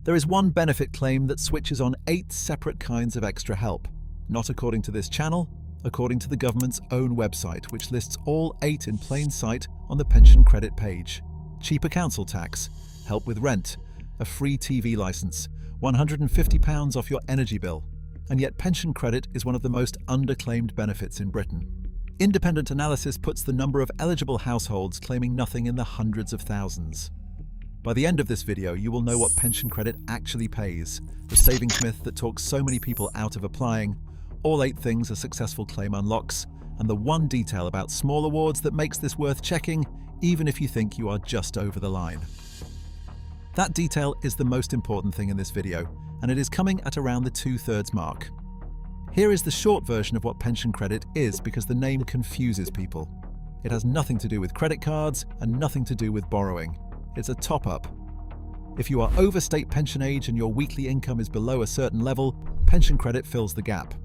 There is one benefit claim that switches on 8 separate kinds of extra help. Not according to this channel, according to the government's own website, which lists all 8 in plain sight on the pension credit page. Cheaper council tax, help with rent, a free TV license, £150 off your energy bill. And yet pension credit is one of the most underclaimed benefits in Britain. Independent analysis puts the number of eligible households claiming nothing in the hundreds of thousands. By the end of this video, you will know what pension credit actually pays, the savings myth that talks so many people out of applying, all 8 things a successful claim unlocks, and the one detail about small awards that makes this worth checking, even if you think you are just over the line. That detail is the most important thing in this video, and it is coming at around the 2/3 mark. Here is the short version of what pension credit is, because the name confuses people. It has nothing to do with credit cards and nothing to do with borrowing. It's a top-up. If you are over state pension age and your weekly income is below a certain level, pension credit fills the gap.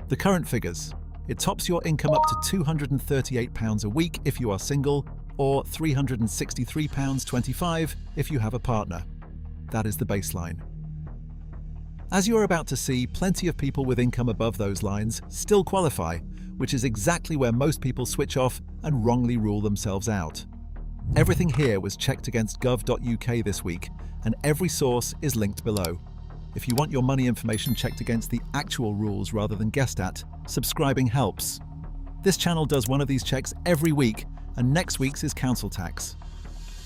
The current figures: it tops your income up to £238 a week if you are single, or £363.25 if you have a partner. That is the baseline. As you are about to see, plenty of people with income above those lines still qualify, which is exactly where most people switch off and wrongly rule themselves out. Everything here was checked against gov.uk this week, and every source is linked below. If you want your money information checked against the actual rules rather than guessed at, subscribing helps. This channel does one of these checks every week, and next week's is council tax.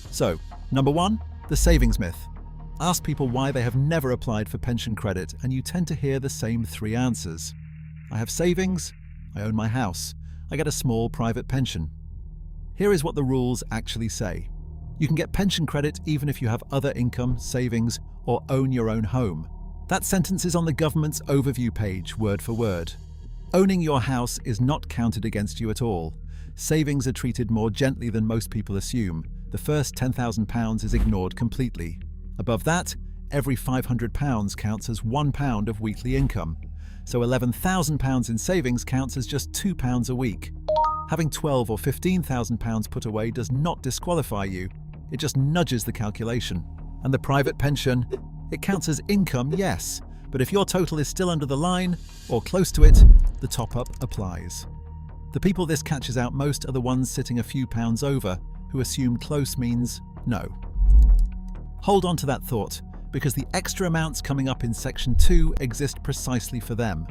So, number 1, the savings myth. Ask people why they have never applied for pension credit, and you tend to hear the same 3 answers. I have savings, I own my house, I get a small private pension. Here is what the rules actually say. You can get pension credit even if you have other income, savings, or own your own home. That sentence is on the government's overview page, word for word. Owning your house is not counted against you at all. Savings are treated more gently than most people assume. The first £10,000 is ignored completely. Above that, every £500 counts as £1 of weekly income. So £11,000 in savings counts as just £2 a week. Having £12,000 or £15,000 put away does not disqualify you. It just nudges the calculation. And the private pension, it counts as income, yes, but if your total is still under the line, or close to it, the top-up applies. The people this catches out most are the ones sitting a few pounds over, who assume close means no. Hold on to that thought, because the extra amounts coming up in Section 2 exist precisely for them.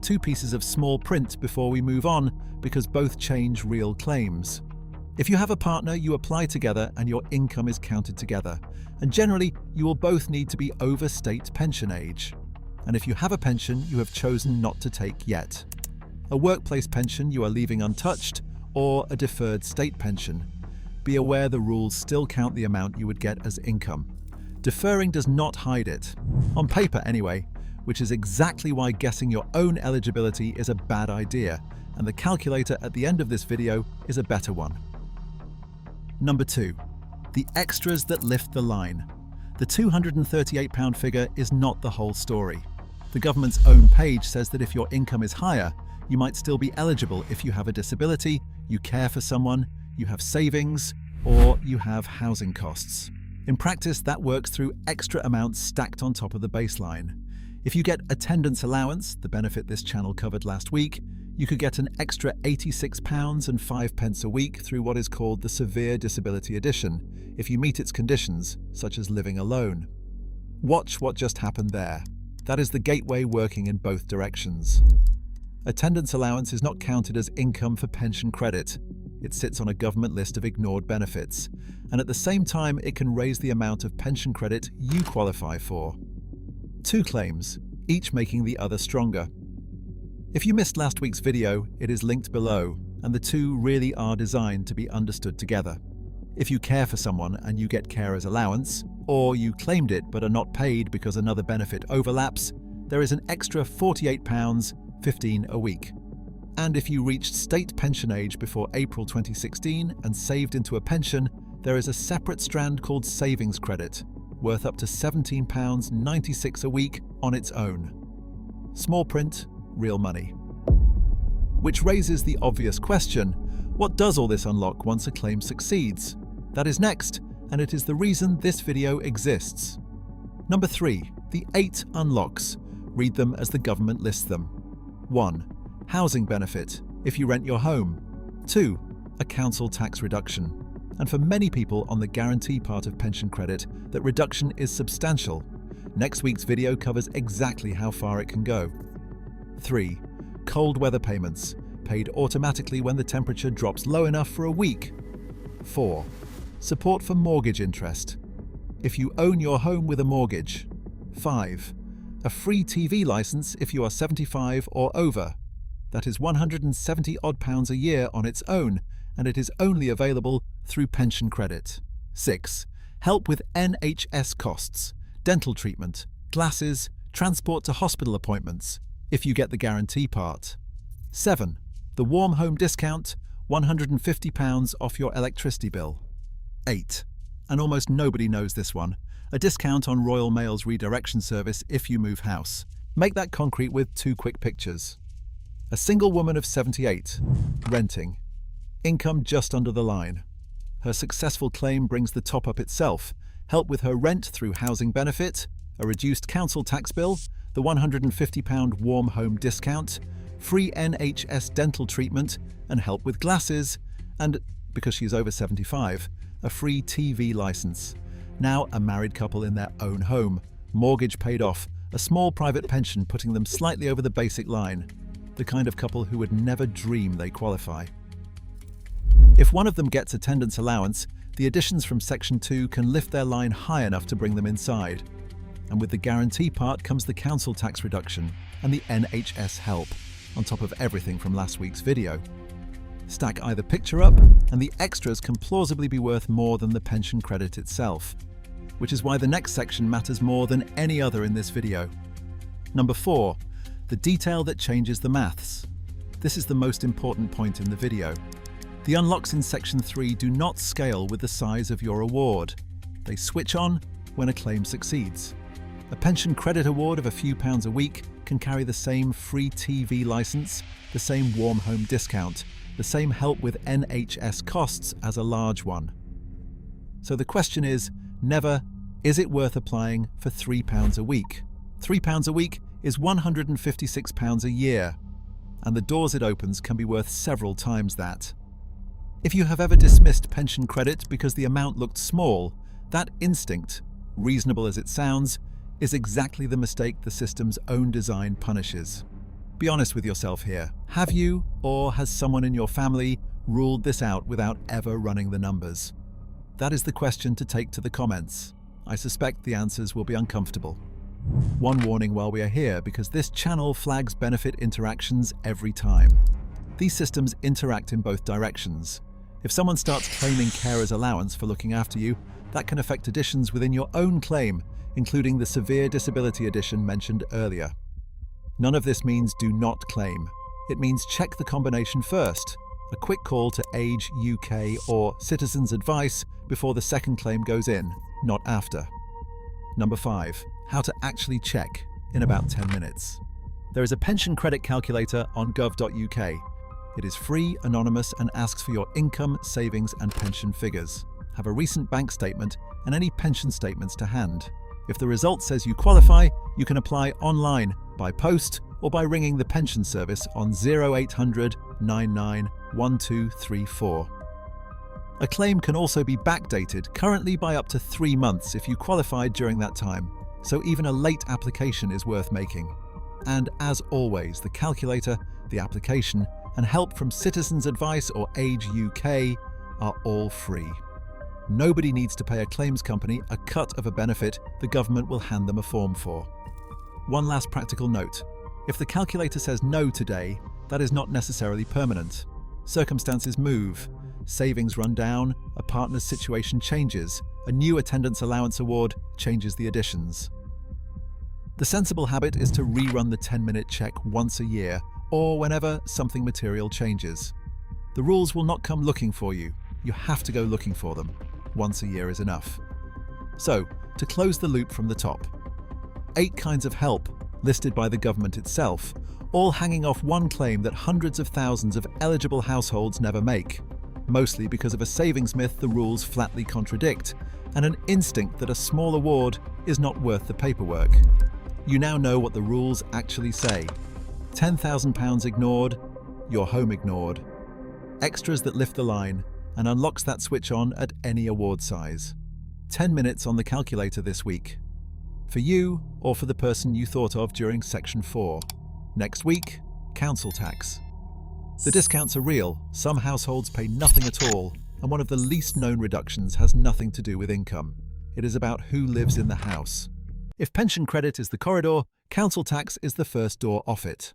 2 pieces of small print before we move on, because both change real claims. If you have a partner, you apply together and your income is counted together. And generally, you will both need to be over state pension age. And if you have a pension you have chosen not to take yet. A workplace pension you are leaving untouched, or a deferred state pension. Be aware the rules still count the amount you would get as income. Deferring does not hide it. On paper anyway, which is exactly why guessing your own eligibility is a bad idea, and the calculator at the end of this video is a better one. Number 2. The extras that lift the line. The £238 figure is not the whole story. The government's own page says that if your income is higher, you might still be eligible if you have a disability, you care for someone, you have savings, or you have housing costs. In practice, that works through extra amounts stacked on top of the baseline. If you get Attendance Allowance, the benefit this channel covered last week, you could get an extra £86.05 a week through what is called the Severe Disability Edition, if you meet its conditions, such as living alone. Watch what just happened there. That is the gateway working in both directions. Attendance allowance is not counted as income for pension credit. It sits on a government list of ignored benefits, and at the same time it can raise the amount of pension credit you qualify for. 2 claims, each making the other stronger. If you missed last week's video, it is linked below, and the 2 really are designed to be understood together. If you care for someone and you get carer's allowance, or you claimed it but are not paid because another benefit overlaps, there is an extra £48.15 a week. And if you reached state pension age before April 2016 and saved into a pension, there is a separate strand called savings credit, worth up to £17.96 a week on its own. Small print, real money. Which raises the obvious question, what does all this unlock once a claim succeeds? That is next, and it is the reason this video exists. Number 3. The 8 unlocks. Read them as the government lists them. 1. Housing benefit, if you rent your home. 2. A council tax reduction. And for many people on the guarantee part of pension credit, that reduction is substantial. Next week's video covers exactly how far it can go. 3. Cold weather payments, paid automatically when the temperature drops low enough for a week. 4. Support for mortgage interest, if you own your home with a mortgage. 5. A free TV license if you are 75 or over. That is £170 odd a year on its own, and it is only available through pension credit. 6. Help with NHS costs, dental treatment, glasses, transport to hospital appointments, if you get the guarantee part. 7. The warm home discount, £150 off your electricity bill. 8. And almost nobody knows this one, a discount on Royal Mail's redirection service if you move house. Make that concrete with 2 quick pictures. A single woman of 78, renting. Income just under the line. Her successful claim brings the top up itself, help with her rent through housing benefit, a reduced council tax bill, the £150 warm home discount, free NHS dental treatment, and help with glasses, and, because she's over 75, a free TV license. Now a married couple in their own home, mortgage paid off, a small private pension putting them slightly over the basic line. The kind of couple who would never dream they qualify. If one of them gets attendance allowance, the additions from Section 2 can lift their line high enough to bring them inside. And with the guarantee part comes the council tax reduction and the NHS help, on top of everything from last week's video. Stack either picture up, and the extras can plausibly be worth more than the pension credit itself, which is why the next section matters more than any other in this video. Number 4. The detail that changes the maths. This is the most important point in the video. The unlocks in Section 3 do not scale with the size of your award. They switch on when a claim succeeds. A pension credit award of a few pounds a week can carry the same free TV license, the same warm home discount, the same help with NHS costs as a large one. So the question is, never, is it worth applying for £3 a week? £3 a week is £156 a year, and the doors it opens can be worth several times that. If you have ever dismissed pension credit because the amount looked small, that instinct, reasonable as it sounds, is exactly the mistake the system's own design punishes. Be honest with yourself here. Have you, or has someone in your family, ruled this out without ever running the numbers? That is the question to take to the comments. I suspect the answers will be uncomfortable. One warning while we are here, because this channel flags benefit interactions every time. These systems interact in both directions. If someone starts claiming carer's allowance for looking after you, that can affect additions within your own claim, including the severe disability addition mentioned earlier. None of this means do not claim. It means check the combination first. A quick call to Age UK or Citizens Advice before the second claim goes in, not after. Number 5. How to actually check in about 10 minutes. There is a pension credit calculator on gov.uk. It is free, anonymous, and asks for your income, savings, and pension figures. Have a recent bank statement and any pension statements to hand. If the result says you qualify, you can apply online, by post, or by ringing the pension service on 0800 99 1234. A claim can also be backdated, currently by up to 3 months if you qualified during that time, so even a late application is worth making. And as always, the calculator, the application, and help from Citizens Advice or Age UK are all free. Nobody needs to pay a claims company a cut of a benefit the government will hand them a form for. One last practical note. If the calculator says no today, that is not necessarily permanent. Circumstances move, savings run down, a partner's situation changes, a new attendance allowance award changes the additions. The sensible habit is to rerun the 10-minute check once a year or whenever something material changes. The rules will not come looking for you. You have to go looking for them. Once a year is enough. So, to close the loop from the top, 8 kinds of help listed by the government itself, all hanging off one claim that hundreds of thousands of eligible households never make, mostly because of a savings myth the rules flatly contradict, and an instinct that a small award is not worth the paperwork. You now know what the rules actually say. £10,000 ignored, your home ignored. Extras that lift the line and unlocks that switch on at any award size. 10 minutes on the calculator this week. For you or for the person you thought of during Section 4. Next week, council tax. The discounts are real, some households pay nothing at all, and one of the least known reductions has nothing to do with income. It is about who lives in the house. If pension credit is the corridor, council tax is the first door off it.